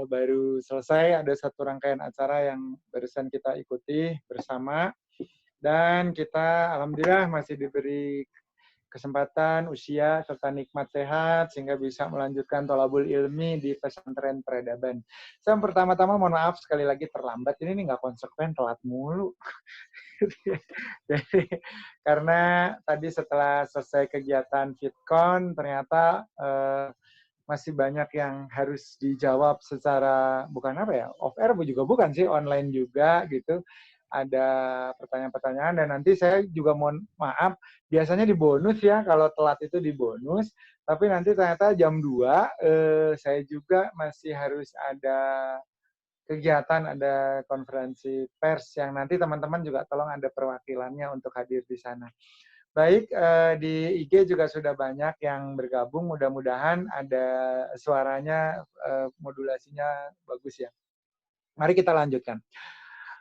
baru selesai, ada satu rangkaian acara yang barusan kita ikuti bersama, dan kita alhamdulillah masih diberi kesempatan, usia, serta nikmat sehat, sehingga bisa melanjutkan thalabul ilmi di pesantren peradaban. Saya pertama-tama mohon maaf sekali lagi terlambat, ini nih nggak konsekuen, telat mulu. Jadi, karena tadi setelah selesai kegiatan FitCon, ternyata masih banyak yang harus dijawab secara, bukan apa ya, off air juga bukan sih, online juga gitu. Ada pertanyaan-pertanyaan, dan nanti saya juga mohon maaf, biasanya di bonus ya, kalau telat itu di bonus, tapi nanti ternyata jam 2 saya juga masih harus ada kegiatan, ada konferensi pers yang nanti teman-teman juga tolong ada perwakilannya untuk hadir di sana. Baik, di IG juga sudah banyak yang bergabung, mudah-mudahan ada suaranya, modulasinya bagus ya. Mari kita lanjutkan.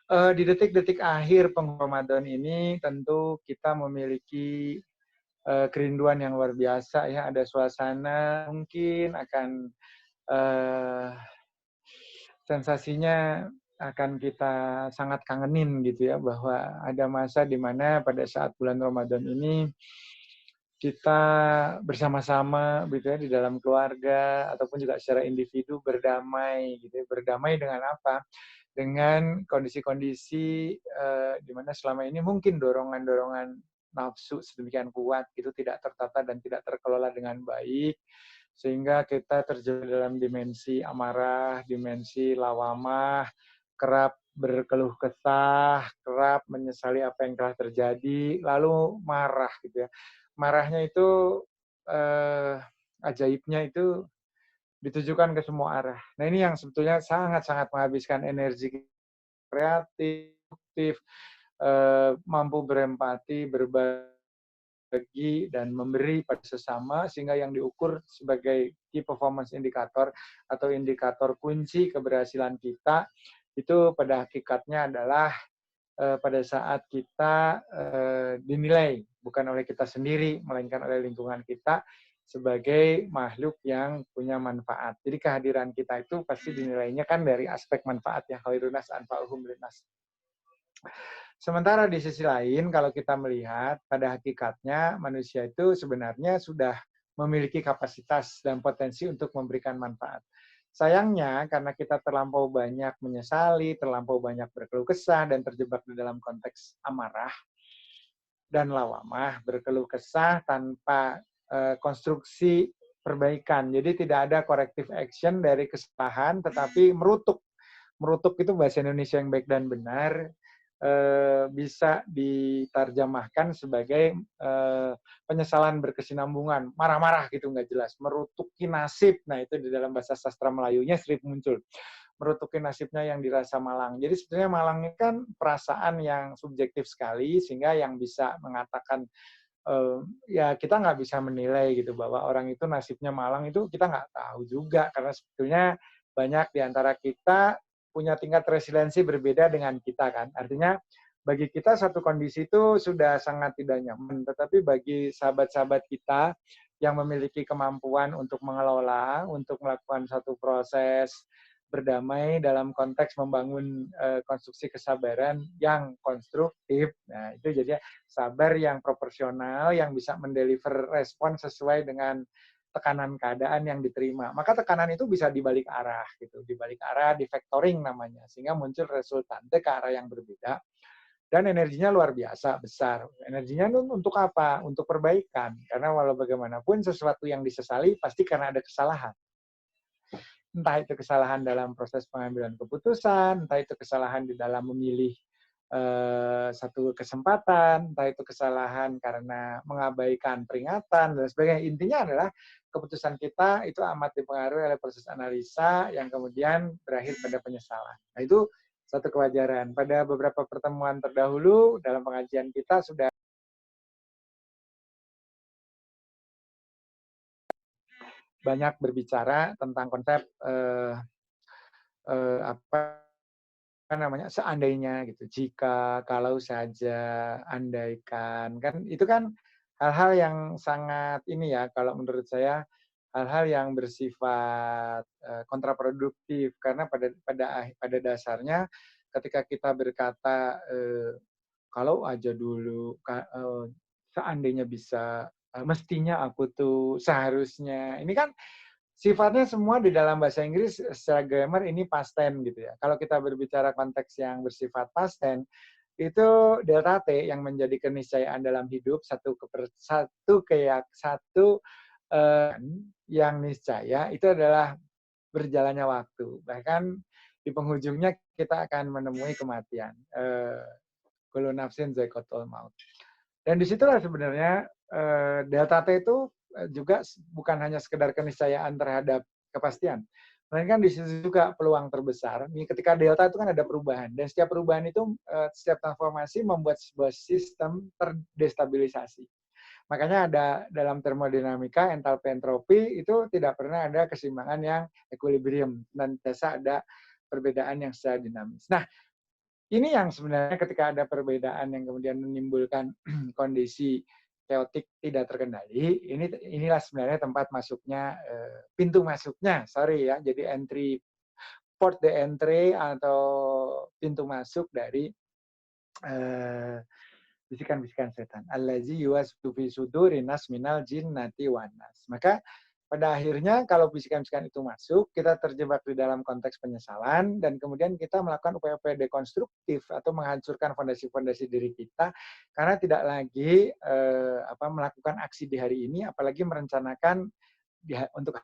Di detik-detik akhir penghujung Ramadan ini tentu kita memiliki kerinduan yang luar biasa ya, ada suasana mungkin akan sensasinya akan kita sangat kangenin gitu ya, bahwa ada masa di mana pada saat bulan Ramadan ini kita bersama-sama gitu ya di dalam keluarga ataupun juga secara individu berdamai gitu ya. Berdamai dengan apa? Dengan kondisi-kondisi di mana selama ini mungkin dorongan-dorongan nafsu sedemikian kuat itu tidak tertata dan tidak terkelola dengan baik, sehingga kita terjebak dalam dimensi amarah, dimensi lawamah, kerap berkeluh kesah, kerap menyesali apa yang telah terjadi, lalu marah gitu ya. Marahnya itu ajaibnya itu ditujukan ke semua arah. Nah, ini yang sebetulnya sangat-sangat menghabiskan energi kreatif, mampu berempati, berbagi, dan memberi pada sesama, sehingga yang diukur sebagai key performance indicator atau indikator kunci keberhasilan kita, itu pada hakikatnya adalah pada saat kita dinilai bukan oleh kita sendiri, melainkan oleh lingkungan kita sebagai makhluk yang punya manfaat. Jadi kehadiran kita itu pasti dinilainya kan dari aspek manfaat ya, khairun nas anfa'uhum linnas. Sementara di sisi lain, kalau kita melihat pada hakikatnya manusia itu sebenarnya sudah memiliki kapasitas dan potensi untuk memberikan manfaat. Sayangnya karena kita terlampau banyak menyesali, terlampau banyak berkeluh kesah, dan terjebak di dalam konteks amarah dan lawamah, berkeluh kesah tanpa konstruksi perbaikan. Jadi tidak ada corrective action dari kesalahan, tetapi merutuk. Merutuk itu bahasa Indonesia yang baik dan benar, bisa diterjemahkan sebagai penyesalan berkesinambungan, marah-marah gitu nggak jelas, merutuki nasib. Nah itu di dalam bahasa sastra Melayunya sering muncul, merutuki nasibnya yang dirasa malang. Jadi sebetulnya malang ini kan perasaan yang subjektif sekali, sehingga yang bisa mengatakan ya kita nggak bisa menilai gitu bahwa orang itu nasibnya malang, itu kita nggak tahu juga, karena sebetulnya banyak di antara kita punya tingkat resiliensi berbeda dengan kita kan. Artinya bagi kita satu kondisi itu sudah sangat tidak nyaman, tetapi bagi sahabat-sahabat kita yang memiliki kemampuan untuk mengelola, untuk melakukan satu proses berdamai dalam konteks membangun konstruksi kesabaran yang konstruktif. Nah, itu jadi sabar yang proporsional, yang bisa mendeliver respon sesuai dengan tekanan keadaan yang diterima. Maka tekanan itu bisa dibalik arah gitu, dibalik arah, di factoring namanya, sehingga muncul resultante ke arah yang berbeda, dan energinya luar biasa besar. Energinya untuk apa? Untuk perbaikan. Karena walau bagaimanapun sesuatu yang disesali pasti karena ada kesalahan. Entah itu kesalahan dalam proses pengambilan keputusan, entah itu kesalahan di dalam memilih satu kesempatan, entah itu kesalahan karena mengabaikan peringatan, dan sebagainya. Intinya adalah keputusan kita itu amat dipengaruhi oleh proses analisa yang kemudian berakhir pada penyesalan. Nah, itu satu kewajaran. Pada beberapa pertemuan terdahulu dalam pengajian kita sudah banyak berbicara tentang konsep apa namanya, seandainya gitu, jika, kalau saja, andaikan, kan itu kan hal-hal yang sangat ini ya, kalau menurut saya hal-hal yang bersifat kontraproduktif karena pada dasarnya ketika kita berkata kalau aja dulu seandainya bisa, mestinya aku tuh seharusnya ini kan sifatnya semua di dalam bahasa Inggris secara grammar ini past tense gitu ya. Kalau kita berbicara konteks yang bersifat past tense, itu delta T yang menjadi keniscayaan dalam hidup satu yang niscaya itu adalah berjalannya waktu. Bahkan di penghujungnya kita akan menemui kematian. Kullu nafsin za'iqatul maut. Dan disitulah sebenarnya delta T itu juga bukan hanya sekedar keniscayaan terhadap kepastian, melainkan di situ juga peluang terbesar. Ketika delta itu kan ada perubahan, dan setiap perubahan itu, setiap transformasi membuat sebuah sistem terdestabilisasi. Makanya ada dalam termodinamika, entalpi entropi itu tidak pernah ada keseimbangan yang equilibrium, dan biasa ada perbedaan yang secara dinamis. Nah, ini yang sebenarnya ketika ada perbedaan yang kemudian menimbulkan kondisi chaotic tidak terkendali, inilah sebenarnya tempat masuknya, pintu masuknya, sorry ya, jadi port the entry atau pintu masuk dari bisikan-bisikan setan. Allazi yuwaswisu fi sudurin nas minal jinnati wan nas. Maka pada akhirnya kalau bisikan-bisikan itu masuk, kita terjebak di dalam konteks penyesalan dan kemudian kita melakukan upaya-upaya dekonstruktif atau menghancurkan fondasi-fondasi diri kita karena tidak lagi melakukan aksi di hari ini, apalagi merencanakan untuk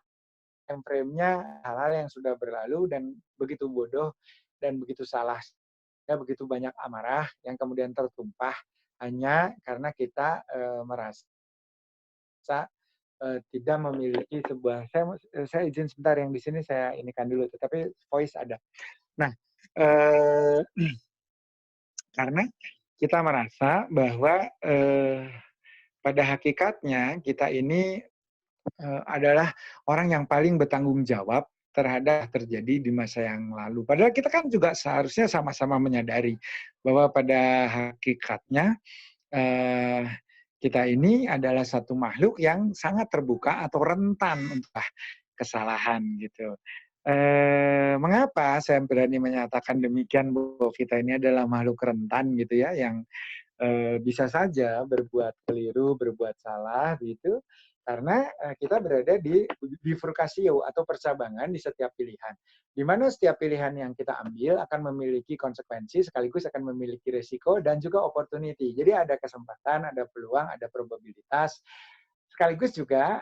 time frame-nya hal-hal yang sudah berlalu dan begitu bodoh dan begitu salah, ya begitu banyak amarah yang kemudian tertumpah hanya karena kita merasa tidak memiliki sebuah, saya izin sebentar yang di sini saya inikan dulu, tetapi voice ada. Nah, karena kita merasa bahwa pada hakikatnya kita ini adalah orang yang paling bertanggung jawab terhadap terjadi di masa yang lalu. Padahal kita kan juga seharusnya sama-sama menyadari bahwa pada hakikatnya kita ini adalah satu makhluk yang sangat terbuka atau rentan untuk kesalahan gitu. Mengapa saya berani menyatakan demikian bahwa kita ini adalah makhluk rentan gitu ya, yang bisa saja berbuat keliru, berbuat salah gitu, karena kita berada di bifurkasio atau percabangan di setiap pilihan. Di mana setiap pilihan yang kita ambil akan memiliki konsekuensi sekaligus akan memiliki resiko dan juga opportunity. Jadi ada kesempatan, ada peluang, ada probabilitas. Sekaligus juga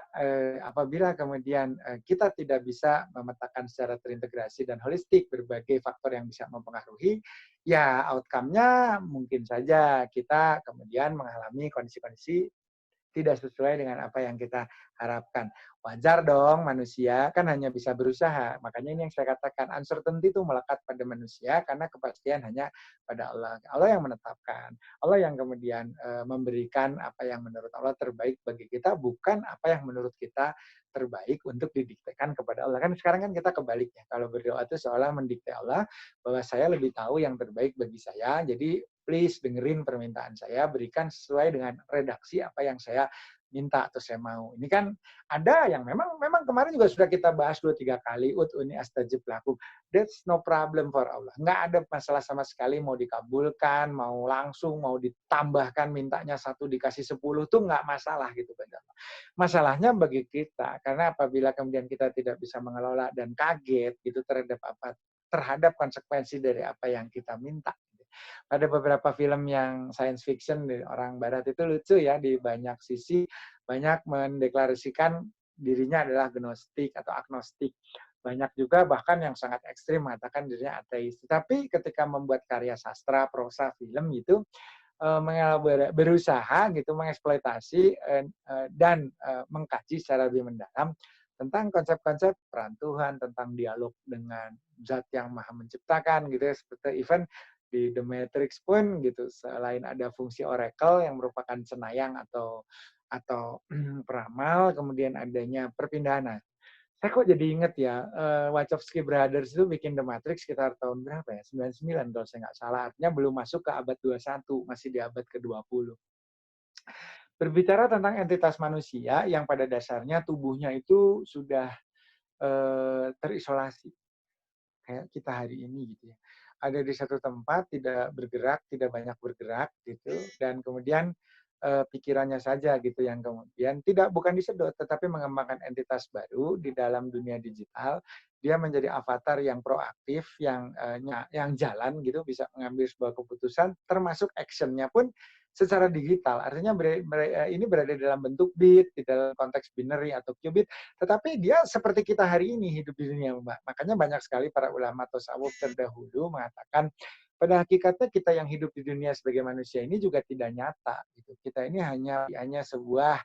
apabila kemudian kita tidak bisa memetakan secara terintegrasi dan holistik berbagai faktor yang bisa mempengaruhi, ya outcome-nya mungkin saja kita kemudian mengalami kondisi-kondisi tidak sesuai dengan apa yang kita harapkan. Wajar dong, manusia kan hanya bisa berusaha. Makanya ini yang saya katakan, uncertainty itu melekat pada manusia karena kepastian hanya pada Allah. Allah yang menetapkan. Allah yang kemudian memberikan apa yang menurut Allah terbaik bagi kita, bukan apa yang menurut kita terbaik untuk didiktekan kepada Allah. Kan sekarang kan kita kebaliknya. Kalau berdoa itu seolah mendikte Allah bahwa saya lebih tahu yang terbaik bagi saya, jadi please dengerin permintaan saya, berikan sesuai dengan redaksi apa yang saya minta atau saya mau. Ini kan ada yang memang kemarin juga sudah kita bahas 2-3 kali, ud'uni astajib lakum. That's no problem for Allah. Nggak ada masalah sama sekali mau dikabulkan, mau langsung, mau ditambahkan mintanya 1 dikasih 10 tuh nggak masalah gitu. Masalahnya bagi kita, karena apabila kemudian kita tidak bisa mengelola dan kaget gitu terhadap konsekuensi dari apa yang kita minta. Ada beberapa film yang science fiction dari orang barat itu lucu ya, di banyak sisi banyak mendeklarasikan dirinya adalah gnostik atau agnostik. Banyak juga bahkan yang sangat ekstrim mengatakan dirinya ateis. Tapi ketika membuat karya sastra, prosa, film gitu, berusaha gitu mengeksploitasi dan mengkaji secara lebih mendalam tentang konsep-konsep peran Tuhan, tentang dialog dengan Zat yang Maha Menciptakan gitu ya, seperti even di The Matrix pun gitu, selain ada fungsi oracle yang merupakan cenayang atau peramal, kemudian adanya perpindahan. Nah, saya kok jadi inget ya, Wachowski Brothers itu bikin The Matrix sekitar tahun berapa ya? 99 kalau saya nggak salah. Artinya belum masuk ke abad 21, masih di abad ke-20. Berbicara tentang entitas manusia yang pada dasarnya tubuhnya itu sudah terisolasi. Kayak kita hari ini gitu ya. Ada di satu tempat, tidak bergerak, tidak banyak bergerak gitu, dan kemudian pikirannya saja gitu yang kemudian bukan disedot, tetapi mengembangkan entitas baru di dalam dunia digital. Dia menjadi avatar yang proaktif, yang jalan gitu, bisa mengambil sebuah keputusan, termasuk actionnya pun secara digital. Artinya ini berada dalam bentuk bit, di dalam konteks binary atau qubit, tetapi dia seperti kita hari ini hidup di dunia, Mbak. Makanya banyak sekali para ulama tasawuf terdahulu mengatakan pada hakikatnya kita yang hidup di dunia sebagai manusia ini juga tidak nyata gitu. Kita ini hanya sebuah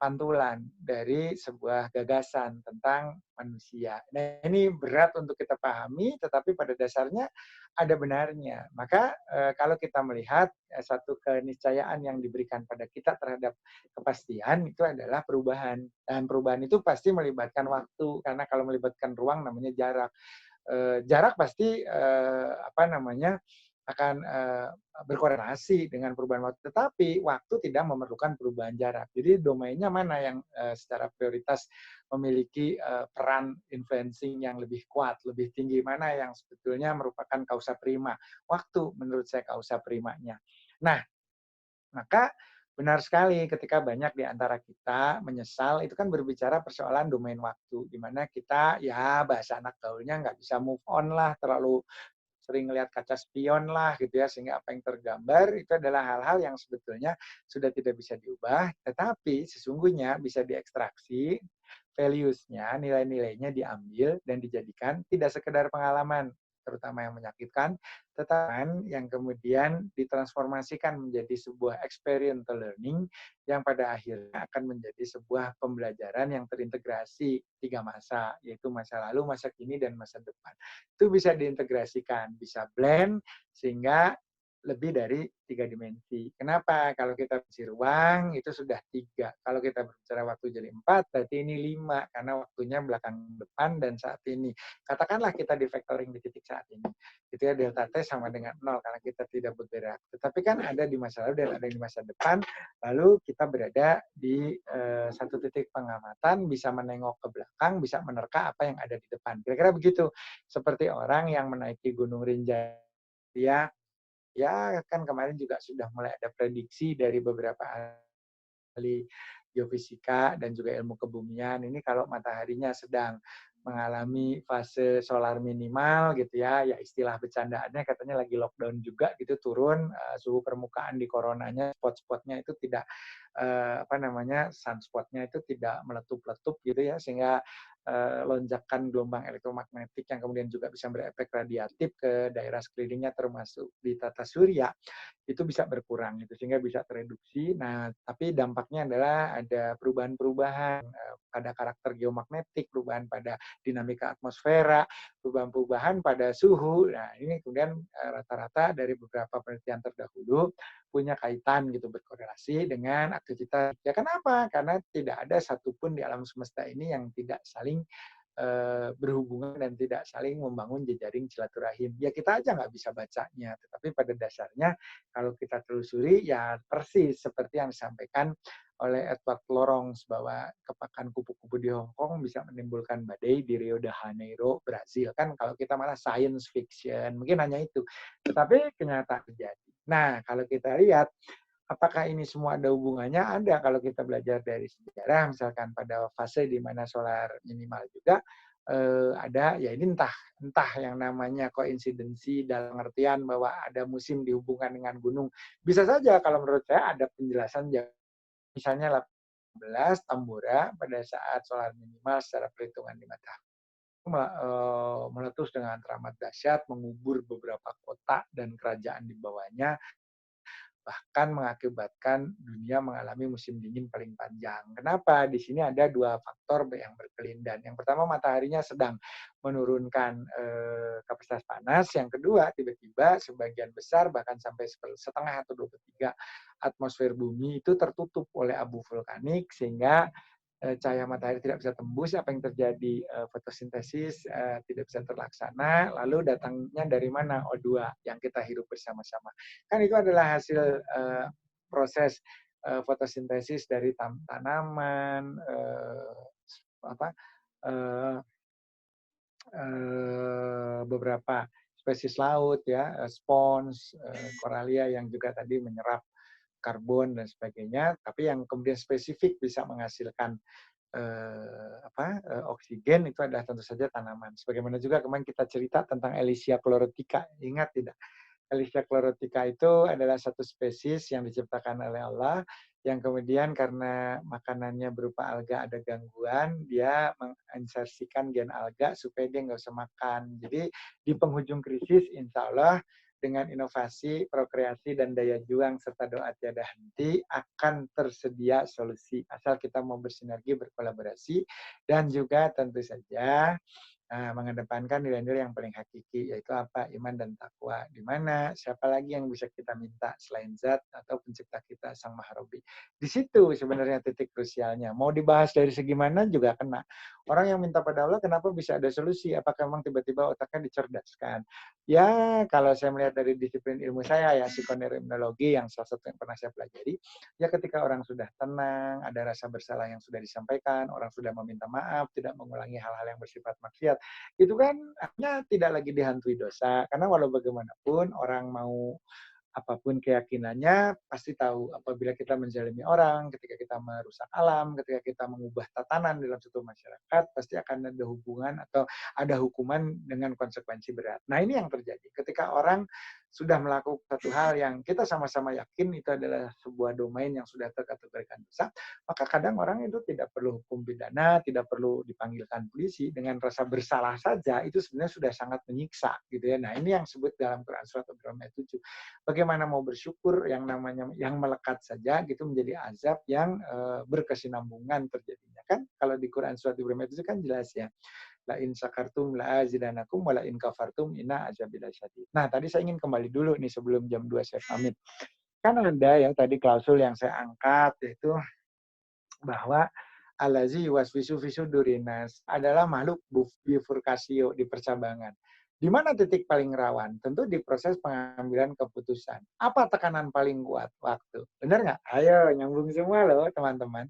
pantulan dari sebuah gagasan tentang manusia. Nah, ini berat untuk kita pahami, tetapi pada dasarnya ada benarnya. Maka kalau kita melihat satu keniscayaan yang diberikan pada kita terhadap kepastian itu adalah perubahan. Dan perubahan itu pasti melibatkan waktu, karena kalau melibatkan ruang namanya jarak. Jarak pasti akan berkorelasi dengan perubahan waktu, tetapi waktu tidak memerlukan perubahan jarak. Jadi domainnya mana yang secara prioritas memiliki peran influencing yang lebih kuat, lebih tinggi, mana yang sebetulnya merupakan causa prima. Waktu menurut saya causa primanya. Nah, maka benar sekali ketika banyak di antara kita menyesal, itu kan berbicara persoalan domain waktu, di mana kita ya bahasa anak gaulnya nggak bisa move on lah, terlalu sering lihat kaca spion lah gitu ya, sehingga apa yang tergambar itu adalah hal-hal yang sebetulnya sudah tidak bisa diubah, tetapi sesungguhnya bisa diekstraksi, values-nya, nilai-nilainya diambil dan dijadikan tidak sekedar pengalaman, terutama yang menyakitkan, tetapi yang kemudian ditransformasikan menjadi sebuah experiential learning yang pada akhirnya akan menjadi sebuah pembelajaran yang terintegrasi 3 masa, yaitu masa lalu, masa kini, dan masa depan. Itu bisa diintegrasikan, bisa blend, sehingga lebih dari 3 dimensi. Kenapa? Kalau kita berbicara ruang, itu sudah 3. Kalau kita berbicara waktu jadi 4, berarti ini 5, karena waktunya belakang depan dan saat ini. Katakanlah kita di factoring di titik saat ini. Itu ya, delta T sama dengan 0, karena kita tidak bergerak. Tetapi kan ada di masa lalu dan ada di masa depan, lalu kita berada di satu titik pengamatan, bisa menengok ke belakang, bisa menerka apa yang ada di depan. Kira-kira begitu. Seperti orang yang menaiki Gunung Rinjani, ya kan kemarin juga sudah mulai ada prediksi dari beberapa ahli geofisika dan juga ilmu kebumian. Ini kalau mataharinya sedang mengalami fase solar minimal gitu ya, ya istilah bercandaannya katanya lagi lockdown juga gitu, turun suhu permukaan di coronanya, spot-spotnya itu tidak sunspotnya itu tidak meletup-letup gitu ya, sehingga lonjakan gelombang elektromagnetik yang kemudian juga bisa berefek radiatif ke daerah sekelilingnya termasuk di tata surya itu bisa berkurang gitu, sehingga bisa tereduksi. Nah, tapi dampaknya adalah ada perubahan-perubahan pada karakter geomagnetik, perubahan pada dinamika atmosfera, perubahan-perubahan pada suhu. Nah, ini kemudian rata-rata dari beberapa penelitian terdahulu punya kaitan gitu, berkorelasi dengan aktivitas. Ya kenapa? Karena tidak ada satupun di alam semesta ini yang tidak saling berhubungan dan tidak saling membangun jejaring silaturahim. Ya kita aja nggak bisa bacanya, tetapi pada dasarnya kalau kita telusuri ya persis seperti yang disampaikan oleh Edward Lorenz bahwa kepakan kupu-kupu di Hong Kong bisa menimbulkan badai di Rio de Janeiro, Brazil. Kan kalau kita malah science fiction, mungkin hanya itu. Tetapi kenyataan terjadi. Nah, kalau kita lihat apakah ini semua ada hubungannya? Ada. Kalau kita belajar dari sejarah, misalkan pada fase di mana solar minimal juga ada, ya ini entah yang namanya koinsidensi dalam artian bahwa ada musim dihubungkan dengan gunung. Bisa saja kalau menurut saya ada penjelasan, misalnya 18 Tambora pada saat solar minimal secara perhitungan 5 tahun meletus dengan teramat dahsyat, mengubur beberapa kota dan kerajaan di bawahnya, bahkan mengakibatkan dunia mengalami musim dingin paling panjang. Kenapa? Di sini ada 2 faktor yang berkelindan. Yang pertama, mataharinya sedang menurunkan kapasitas panas. Yang kedua, tiba-tiba sebagian besar bahkan sampai setengah atau 2/3 atmosfer bumi itu tertutup oleh abu vulkanik, sehingga cahaya matahari tidak bisa tembus, apa yang terjadi? Fotosintesis tidak bisa terlaksana, lalu datangnya dari mana? O2 yang kita hirup bersama-sama. Kan itu adalah hasil proses fotosintesis dari tanaman, beberapa spesies laut ya, spons, koralia yang juga tadi menyerap karbon dan sebagainya, tapi yang kemudian spesifik bisa menghasilkan oksigen itu adalah tentu saja tanaman. Sebagaimana juga kemarin kita cerita tentang Elysia chlorotica, ingat tidak? Elysia chlorotica itu adalah satu spesies yang diciptakan oleh Allah yang kemudian karena makanannya berupa alga ada gangguan, dia menginsersikan gen alga supaya dia nggak usah makan. Jadi di penghujung krisis, insya Allah dengan inovasi, prokreasi, dan daya juang serta doa tiada henti akan tersedia solusi. Asal kita mau bersinergi, berkolaborasi, dan juga tentu saja mengedepankan nilai-nilai yang paling hakiki, yaitu apa? Iman dan takwa. Di mana siapa lagi yang bisa kita minta selain Zat atau pencipta kita, Sang Maha Robi. Di situ sebenarnya titik krusialnya. Mau dibahas dari segi mana juga kena. Orang yang minta pada Allah, kenapa bisa ada solusi? Apakah memang tiba-tiba otaknya dicerdaskan? Ya, kalau saya melihat dari disiplin ilmu saya, ya psikoneuroimunologi yang salah satu yang pernah saya pelajari, ya ketika orang sudah tenang, ada rasa bersalah yang sudah disampaikan, orang sudah meminta maaf, tidak mengulangi hal-hal yang bersifat maksiat, itu kan artinya tidak lagi dihantui dosa. Karena walau bagaimanapun orang mau apapun keyakinannya pasti tahu apabila kita menzalimi orang, ketika kita merusak alam, ketika kita mengubah tatanan dalam suatu masyarakat, pasti akan ada hubungan atau ada hukuman dengan konsekuensi berat. Nah, ini yang terjadi. Ketika orang sudah melakukan satu hal yang kita sama-sama yakin itu adalah sebuah domain yang sudah terkategorikan dosa, maka kadang orang itu tidak perlu hukum pidana, tidak perlu dipanggilkan polisi, dengan rasa bersalah saja itu sebenarnya sudah sangat menyiksa gitu ya. Nah, ini yang disebut dalam Quran surat Ibrahim ayat 7. Bagaimana mau bersyukur yang namanya yang melekat saja gitu menjadi azab yang berkesinambungan terjadinya kan. Kalau di Quran surat Ibrahim itu kan jelas ya. La in syakartum la azidanakum wa la in kafartum inna azabil syadid. Nah, tadi saya ingin kembali dulu nih sebelum jam 2 saya pamit. Kan ada yang tadi klausul yang saya angkat yaitu bahwa alazi waswisu visu durinas adalah makhluk bifurkasio di percabangan. Di mana titik paling rawan? Tentu di proses pengambilan keputusan. Apa tekanan paling kuat? Waktu. Benar nggak? Ayo, nyambung semua loh teman-teman.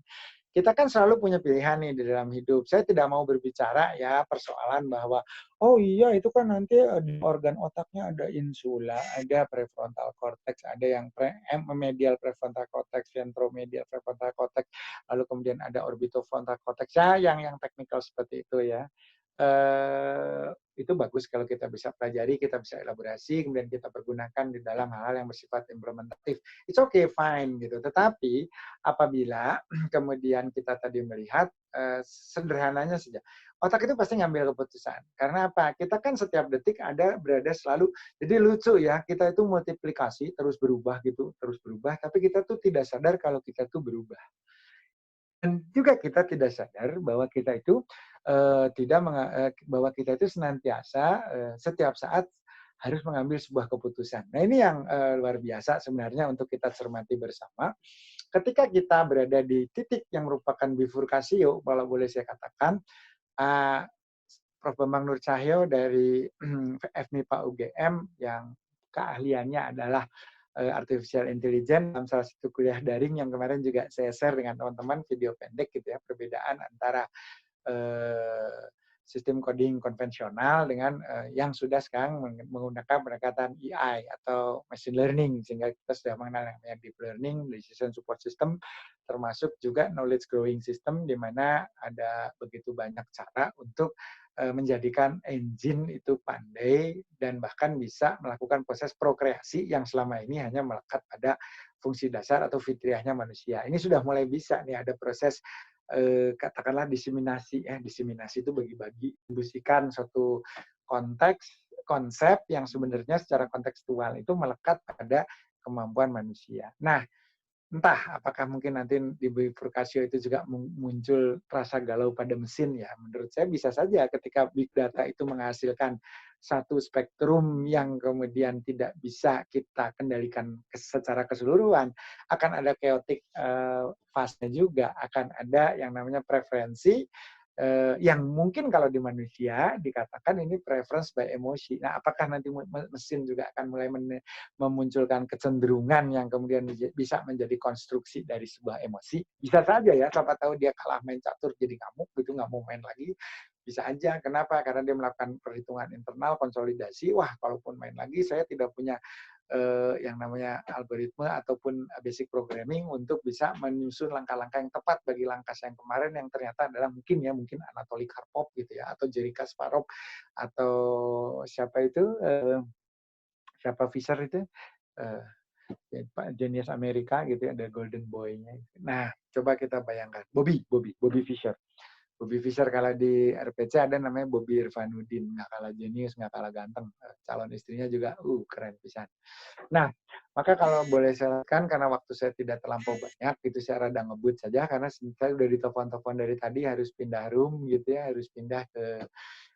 Kita kan selalu punya pilihan nih di dalam hidup. Saya tidak mau berbicara ya persoalan bahwa oh iya itu kan nanti di organ otaknya ada insula, ada prefrontal cortex, ada yang medial prefrontal cortex, ventromedial prefrontal cortex, lalu kemudian ada orbitofrontal cortex. Ya, yang teknikal seperti itu ya. Itu bagus kalau kita bisa pelajari, kita bisa elaborasi, kemudian kita pergunakan di dalam hal-hal yang bersifat implementatif. It's okay, fine gitu. Tetapi apabila kemudian kita tadi melihat sederhananya saja, otak itu pasti ngambil keputusan. Karena apa? Kita kan setiap detik berada selalu. Jadi lucu ya, kita itu multiplikasi terus berubah gitu, terus berubah. Tapi kita tuh tidak sadar kalau kita tuh berubah. Dan juga kita tidak sadar bahwa kita itu bahwa kita itu senantiasa setiap saat harus mengambil sebuah keputusan. Nah, ini yang luar biasa sebenarnya untuk kita cermati bersama. Ketika kita berada di titik yang merupakan bifurkasio, kalau boleh saya katakan, Prof. Bambang Nur Cahyo dari FMIPA UGM yang keahliannya adalah artificial intelligence dalam salah satu kuliah daring yang kemarin juga saya share dengan teman-teman video pendek gitu ya, perbedaan antara sistem coding konvensional dengan yang sudah sekarang menggunakan pendekatan AI atau machine learning, sehingga kita sudah mengenal namanya deep learning, decision support system, termasuk juga knowledge growing system, di mana ada begitu banyak cara untuk menjadikan engine itu pandai dan bahkan bisa melakukan proses prokreasi yang selama ini hanya melekat pada fungsi dasar atau fitriahnya manusia. Ini sudah mulai bisa nih ada proses katakanlah diseminasi diseminasi itu bagi-bagi, distribusikan suatu konsep yang sebenarnya secara kontekstual itu melekat pada kemampuan manusia. Nah, entah apakah mungkin nanti di bifurkasio itu juga muncul rasa galau pada mesin ya. Menurut saya bisa saja ketika big data itu menghasilkan satu spektrum yang kemudian tidak bisa kita kendalikan secara keseluruhan, akan ada chaotic fase juga, akan ada yang namanya preferensi yang mungkin kalau di manusia dikatakan ini preference by emosi. Nah, apakah nanti mesin juga akan mulai memunculkan kecenderungan yang kemudian bisa menjadi konstruksi dari sebuah emosi? Bisa saja ya, siapa tahu dia kalah main catur jadi ngamuk gitu, nggak mau main lagi. Bisa aja. Kenapa? Karena dia melakukan perhitungan internal, konsolidasi. Wah, kalaupun main lagi, saya tidak punya yang namanya algoritma ataupun basic programming untuk bisa menyusun langkah-langkah yang tepat bagi langkah saya yang kemarin yang ternyata adalah mungkin Anatoly Karpov gitu ya, atau Jerry Kasparov, atau siapa itu, siapa Fischer itu, eh, Genius Amerika gitu ya, ada Golden Boy-nya. Nah, coba kita bayangkan. Bobby Fischer. Bobby Fischer kalau di RPC ada namanya Bobby Irfanuddin, nggak kalah jenius, nggak kalah ganteng. Calon istrinya juga, keren pisan. Nah, maka kalau boleh saya lakukan, karena waktu saya tidak terlampau banyak, gitu saya rada ngebut saja, karena saya udah ditelepon-telepon dari tadi, harus pindah room gitu ya, harus pindah ke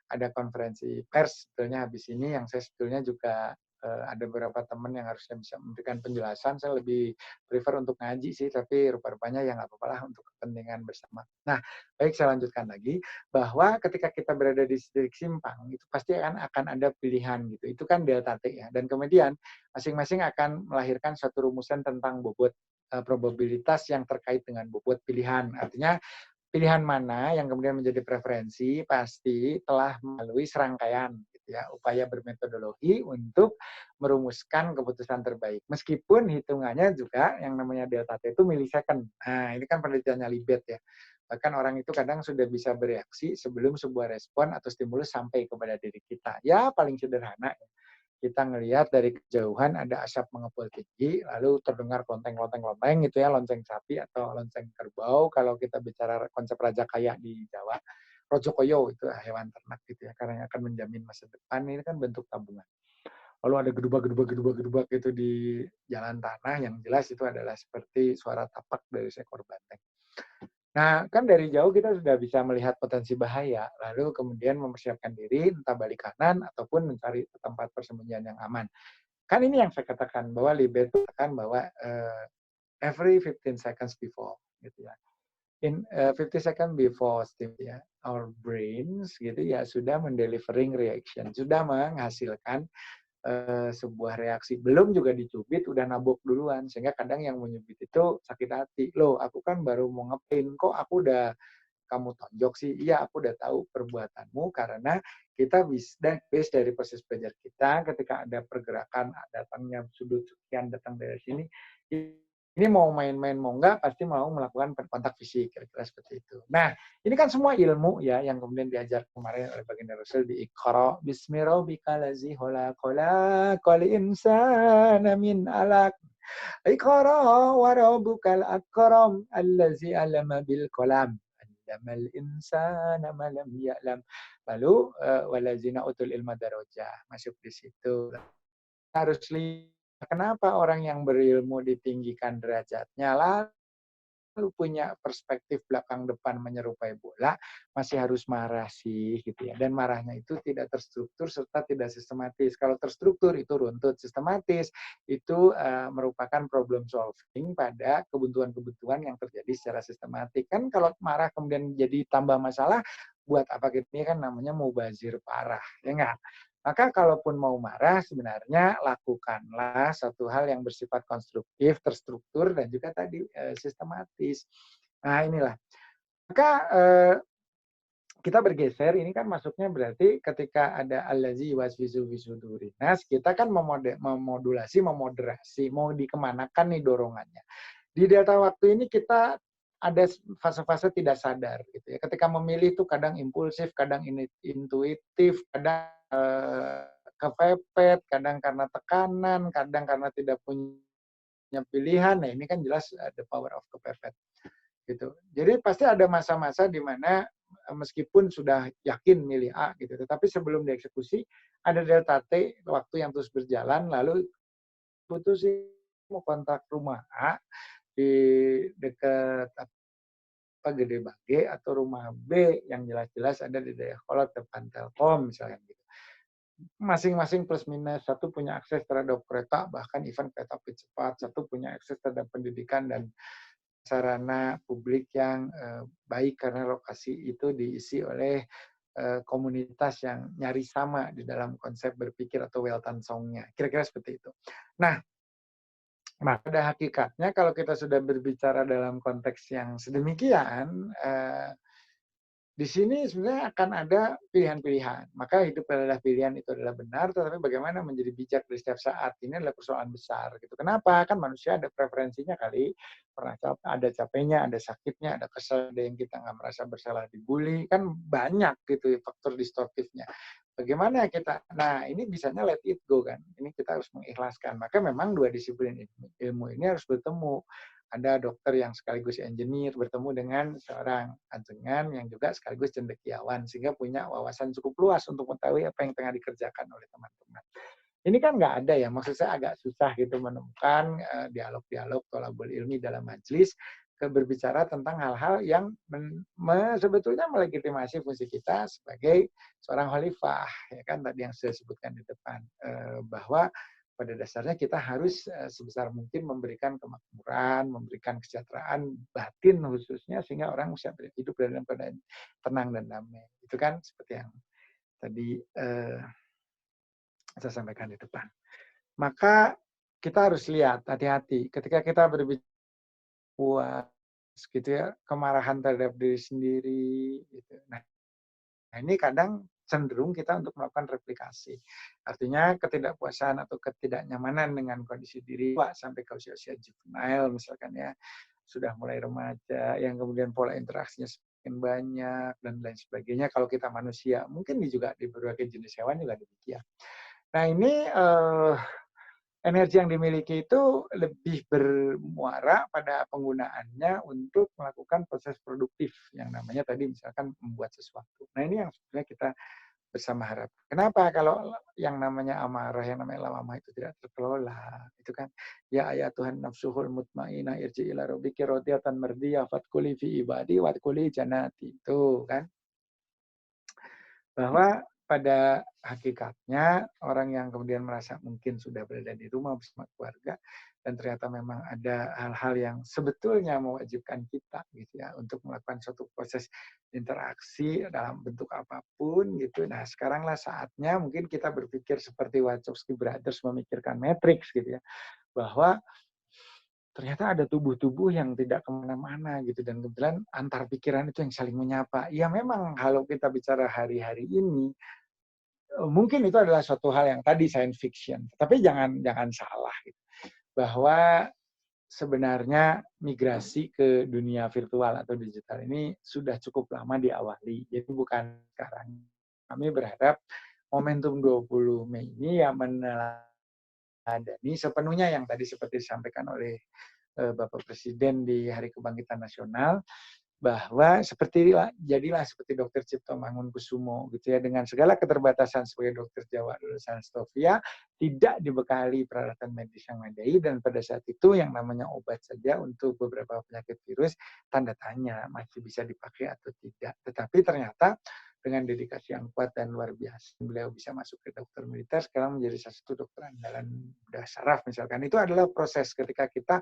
ada konferensi pers sebetulnya habis ini yang saya sebetulnya juga ada beberapa teman yang harusnya bisa memberikan penjelasan. Saya lebih prefer untuk ngaji sih, tapi rupa-rupanya ya nggak apa-apa lah untuk kepentingan bersama. Nah, baik saya lanjutkan lagi, bahwa ketika kita berada di titik simpang, itu pasti akan ada pilihan gitu. Itu kan delta T ya. Dan kemudian masing-masing akan melahirkan satu rumusan tentang bobot probabilitas yang terkait dengan bobot pilihan. Artinya pilihan mana yang kemudian menjadi preferensi pasti telah melalui serangkaian gitu ya, upaya bermetodologi untuk merumuskan keputusan terbaik. Meskipun hitungannya juga yang namanya delta T itu millisecond. Nah, ini kan penelitiannya Libet ya. Bahkan orang itu kadang sudah bisa bereaksi sebelum sebuah respon atau stimulus sampai kepada diri kita. Ya, paling sederhana ya, kita ngelihat dari kejauhan ada asap mengepul tinggi, lalu terdengar lonteng-lonteng gitu ya, lonceng sapi atau lonceng kerbau. Kalau kita bicara konsep Raja Kaya di Jawa, Rojokoyo itu hewan ternak gitu ya, karena yang akan menjamin masa depan. Ini kan bentuk tabungan. Lalu ada gedubak itu di jalan tanah, yang jelas itu adalah seperti suara tapak dari seekor banteng. Nah, kan dari jauh kita sudah bisa melihat potensi bahaya, lalu kemudian mempersiapkan diri, entah balik kanan ataupun mencari tempat persembunyian yang aman. Kan ini yang saya katakan, bahwa Libet katakan bahwa every 15 seconds before, gitu ya. In 50 seconds before ya, our brains gitu ya sudah mendelivering reaction, sudah menghasilkan sebuah reaksi. Belum juga dicubit, udah nabok duluan. Sehingga kadang yang menyubit itu sakit hati. Loh, aku kan baru mau ngepain, kok aku udah kamu tonjok sih? Iya, aku udah tahu perbuatanmu karena kita bisa base dari proses belajar kita ketika ada pergerakan, datangnya sudut sekian, datang dari sini. Ini mau main-main mau enggak, pasti mau melakukan kontak fisik, kira-kira seperti itu. Nah, ini kan semua ilmu ya yang kemudian diajar kemarin oleh baginda Rasul di Iqra bismi rabbikal ladzi khalaqal insana min 'alaq. Iqra wa rabbukal akram allazi 'allama bil qalam. 'Allamal insana ma lam ya'lam. Lalu walazina utul ilma darajah, masuk di situ. Harus lihat kenapa orang yang berilmu ditinggikan derajatnya, lalu punya perspektif belakang depan menyerupai bola, masih harus marah sih gitu ya. Dan marahnya itu tidak terstruktur serta tidak sistematis. Kalau terstruktur itu runtut, sistematis itu merupakan problem solving pada kebutuhan-kebutuhan yang terjadi secara sistematik. Kan kalau marah kemudian jadi tambah masalah, buat apa kita, ini kan namanya mubazir parah, ya enggak? Maka kalaupun mau marah, sebenarnya lakukanlah satu hal yang bersifat konstruktif, terstruktur, dan juga tadi sistematis. Nah, inilah. Maka kita bergeser, ini kan masuknya berarti ketika ada allazi waswisu fisudurinas, kita kan memodulasi, memoderasi, mau dikemanakan nih dorongannya. Di delta waktu ini kita ada fase-fase tidak sadar gitu ya. Ketika memilih itu kadang impulsif, kadang intuitif, kadang kepepet, kadang karena tekanan, kadang karena tidak punya pilihan. Nah, ini kan jelas the power of kepepet gitu. Jadi pasti ada masa-masa di mana meskipun sudah yakin milih A gitu, tetapi sebelum dieksekusi ada delta T, waktu yang terus berjalan, lalu putusin mau kontak rumah A di dekat Gede Bage atau rumah B yang jelas-jelas ada di daerah Kolot depan Telkom misalnya gitu. Masing-masing plus minus, satu punya akses terhadap kereta, bahkan event kereta api cepat, satu punya akses terhadap pendidikan dan sarana publik yang baik karena lokasi itu diisi oleh komunitas yang nyaris sama di dalam konsep berpikir atau weltanschauung-nya. Kira-kira seperti itu. Nah, pada hakikatnya kalau kita sudah berbicara dalam konteks yang sedemikian, di sini sebenarnya akan ada pilihan-pilihan. Maka hidup adalah pilihan, itu adalah benar, tetapi bagaimana menjadi bijak di setiap saat, ini adalah persoalan besar. Gitu. Kenapa? Kan manusia ada preferensinya kali, pernah ada capeknya, ada sakitnya, ada kesal, ada yang kita nggak merasa bersalah dibully, kan banyak gitu ya, faktor distortifnya. Bagaimana kita, nah ini bisanya let it go kan, ini kita harus mengikhlaskan. Maka memang dua disiplin ilmu ini harus bertemu. Ada dokter yang sekaligus engineer bertemu dengan seorang ajengan yang juga sekaligus cendekiawan sehingga punya wawasan cukup luas untuk mengetahui apa yang tengah dikerjakan oleh teman-teman. Ini kan nggak ada ya, maksud saya agak susah gitu menemukan dialog-dialog tolabul ilmi dalam majelis berbicara tentang hal-hal yang sebetulnya melegitimasi fungsi kita sebagai seorang khalifah, ya kan tadi yang saya sebutkan di depan, bahwa pada dasarnya kita harus sebesar mungkin memberikan kemakmuran, memberikan kesejahteraan batin khususnya sehingga orang bisa hidup dalam keadaan tenang dan damai. Itu kan seperti yang tadi saya sampaikan di depan. Maka kita harus lihat hati-hati ketika kita berbicara puas gitu ya, kemarahan terhadap diri sendiri gitu. Nah, ini kadang cenderung kita untuk melakukan replikasi. Artinya ketidakpuasan atau ketidaknyamanan dengan kondisi diri sampai ke usia-usia juvenile misalkan ya, sudah mulai remaja, yang kemudian pola interaksinya semakin banyak dan lain sebagainya. Kalau kita manusia, mungkin juga di berbagai jenis hewan juga demikian. Nah ini energi yang dimiliki itu lebih bermuara pada penggunaannya untuk melakukan proses produktif yang namanya tadi misalkan membuat sesuatu. Nah ini yang sebenarnya kita bersama harap. Kenapa kalau yang namanya amarah, yang namanya lawamah itu tidak terkelola? Itu kan ya ayat Tuhan nafsuhul mutmainah irji ila rabbiki radiyatan mardiyah fadkhuli fi ibadi wadkhuli jannati. Itu kan bahwa pada hakikatnya orang yang kemudian merasa mungkin sudah berada di rumah bersama keluarga dan ternyata memang ada hal-hal yang sebetulnya mewajibkan kita gitu ya untuk melakukan suatu proses interaksi dalam bentuk apapun gitu. Nah, sekaranglah saatnya mungkin kita berpikir seperti Wachowski Brothers memikirkan Matrix gitu ya, bahwa ternyata ada tubuh-tubuh yang tidak kemana-mana gitu dan kebetulan antar pikiran itu yang saling menyapa. Ya memang kalau kita bicara hari-hari ini mungkin itu adalah suatu hal yang tadi science fiction, tapi jangan salah gitu. Bahwa sebenarnya migrasi ke dunia virtual atau digital ini sudah cukup lama diawali. Jadi bukan sekarang. Kami berharap momentum 20 Mei ini ya meneladani sepenuhnya yang tadi seperti disampaikan oleh Bapak Presiden di Hari Kebangkitan Nasional, bahwa jadilah seperti Dr. Cipto Mangunkusumo gitu ya, dengan segala keterbatasan sebagai dokter Jawa lulusan Stovia, tidak dibekali peralatan medis yang memadai, dan pada saat itu yang namanya obat saja untuk beberapa penyakit virus tanda tanya masih bisa dipakai atau tidak. Tetapi ternyata dengan dedikasi yang kuat dan luar biasa, beliau bisa masuk ke dokter militer, sekarang menjadi salah satu dokter andalan bedah saraf misalkan. Itu adalah proses ketika kita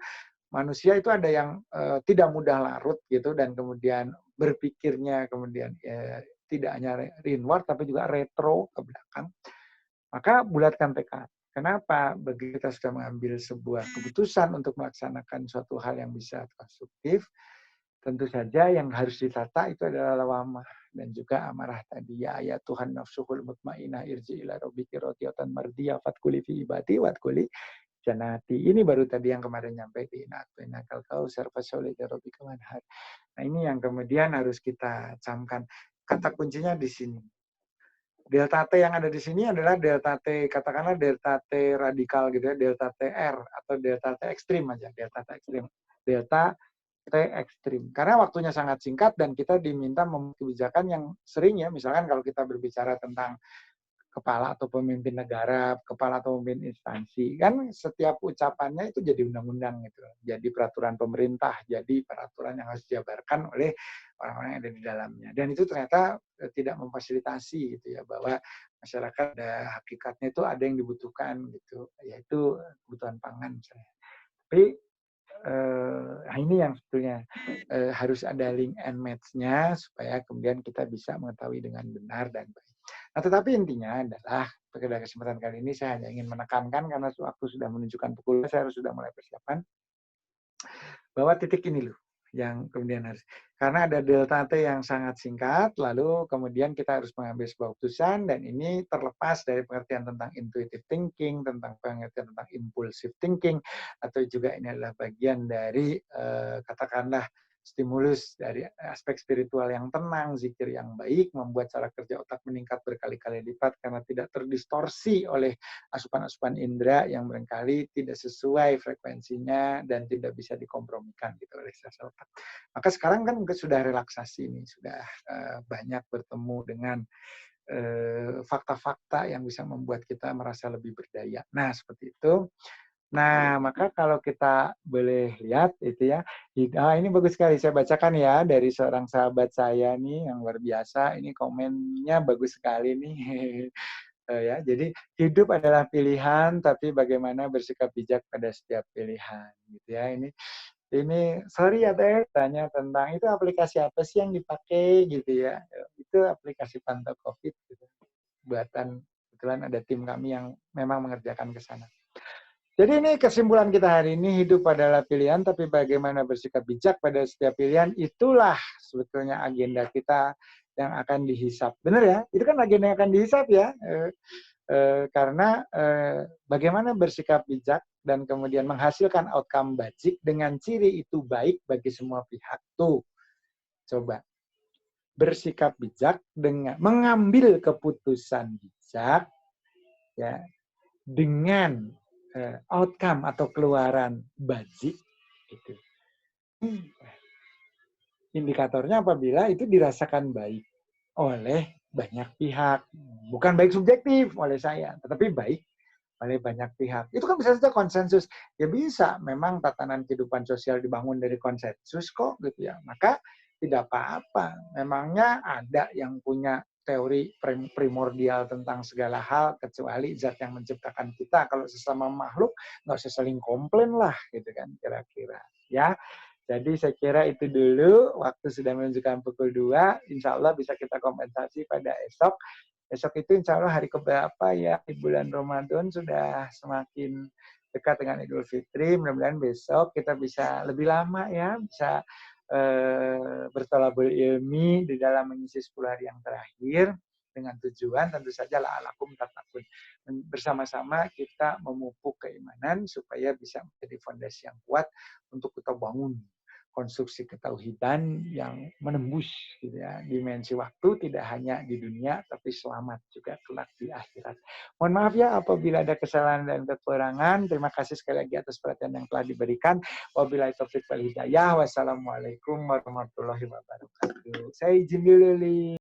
manusia itu ada yang tidak mudah larut gitu dan kemudian berpikirnya kemudian tidak hanya inward tapi juga retro ke belakang. Maka bulatkan tekad. Kenapa? Begitu kita sudah mengambil sebuah keputusan untuk melaksanakan suatu hal yang bisa konstruktif, tentu saja yang harus ditata itu adalah lawamah dan juga amarah tadi. Ya ayat Tuhan nafsuhul mutmainah irji ila rabbiki radiyatan mardiyah fadkhuli fi ibadi wadkhuli jannati. Ini baru tadi yang kemarin nyampe di nakal kau servasoli rabbika wanhar. Nah ini yang kemudian harus kita camkan. Kata kuncinya di sini. Delta T yang ada di sini adalah delta T, katakanlah delta T radikal gitu ya, delta TR atau delta T ekstrim aja, delta T ekstrim. Delta T ekstrim. Karena waktunya sangat singkat dan kita diminta membuat kebijakan yang sering ya, misalkan kalau kita berbicara tentang kepala atau pemimpin negara, kepala atau pemimpin instansi, kan setiap ucapannya itu jadi undang-undang gitu, jadi peraturan pemerintah, jadi peraturan yang harus dijabarkan oleh orang-orang yang ada di dalamnya. Dan itu ternyata tidak memfasilitasi gitu ya, bahwa masyarakat ada hakikatnya itu ada yang dibutuhkan gitu, yaitu kebutuhan pangan misalnya. Tapi nah ini yang sebetulnya harus ada link and match-nya supaya kemudian kita bisa mengetahui dengan benar dan baik. Nah, tetapi intinya adalah pada kesempatan kali ini saya hanya ingin menekankan karena waktu sudah menunjukkan pukul, saya harus sudah mulai persiapan bahwa titik ini loh. yang kemudian harus, karena ada delta T yang sangat singkat, lalu kemudian kita harus mengambil sebuah keputusan, dan ini terlepas dari pengertian tentang intuitive thinking, tentang pengertian tentang impulsive thinking, atau juga ini adalah bagian dari katakanlah stimulus dari aspek spiritual yang tenang, zikir yang baik, membuat cara kerja otak meningkat berkali-kali lipat karena tidak terdistorsi oleh asupan-asupan indera yang barangkali tidak sesuai frekuensinya dan tidak bisa dikompromikan gitu oleh sel otak. Maka sekarang kan sudah relaksasi nih, sudah banyak bertemu dengan fakta-fakta yang bisa membuat kita merasa lebih berdaya. Nah, seperti itu. Nah, maka kalau kita boleh lihat itu ya, ini bagus sekali, saya bacakan ya dari seorang sahabat saya nih yang luar biasa, ini komennya bagus sekali nih. Ya, jadi hidup adalah pilihan, tapi bagaimana bersikap bijak pada setiap pilihan, gitu ya. Ini sorry ya Teh, tanya tentang itu aplikasi apa sih yang dipakai gitu ya. Itu aplikasi pantau COVID gitu. Buatan kebetulan ada tim kami yang memang mengerjakan ke sana. Jadi ini kesimpulan kita hari ini, hidup adalah pilihan, tapi bagaimana bersikap bijak pada setiap pilihan, itulah sebetulnya agenda kita yang akan dihisap. Benar ya? Itu kan agenda yang akan dihisap ya. Karena bagaimana bersikap bijak dan kemudian menghasilkan outcome bajik dengan ciri itu baik bagi semua pihak. Tuh, coba. Bersikap bijak dengan mengambil keputusan bijak ya, dengan outcome atau keluaran bajik gitu. Indikatornya apabila itu dirasakan baik oleh banyak pihak, bukan baik subjektif oleh saya, tetapi baik oleh banyak pihak. Itu kan bisa saja konsensus. Ya bisa, memang tatanan kehidupan sosial dibangun dari konsensus kok gitu ya. Maka tidak apa-apa. Memangnya ada yang punya teori primordial tentang segala hal kecuali zat yang menciptakan kita. Kalau sesama makhluk nggak usah saling komplain lah gitu kan kira-kira. Ya. Jadi saya kira itu dulu, waktu sudah menunjukkan pukul 2, insya Allah bisa kita kompensasi pada esok. Esok itu insya Allah hari keberapa ya, di bulan Ramadan sudah semakin dekat dengan Idul Fitri, mudah-mudahan besok kita bisa lebih lama ya, bisa bertolabul ilmi di dalam mengisi 10 hari yang terakhir, dengan tujuan tentu saja la'alakum tattaqun. Bersama-sama kita memupuk keimanan supaya bisa menjadi fondasi yang kuat untuk kita bangun konstruksi ketauhidan yang menembus gitu ya, dimensi waktu tidak hanya di dunia tapi selamat juga kelak di akhirat. Mohon maaf ya apabila ada kesalahan dan kekurangan. Terima kasih sekali lagi atas perhatian yang telah diberikan. Wabillahi taufiq wal hidayah. Wassalamualaikum warahmatullahi wabarakatuh. Saya izin dulu, Li.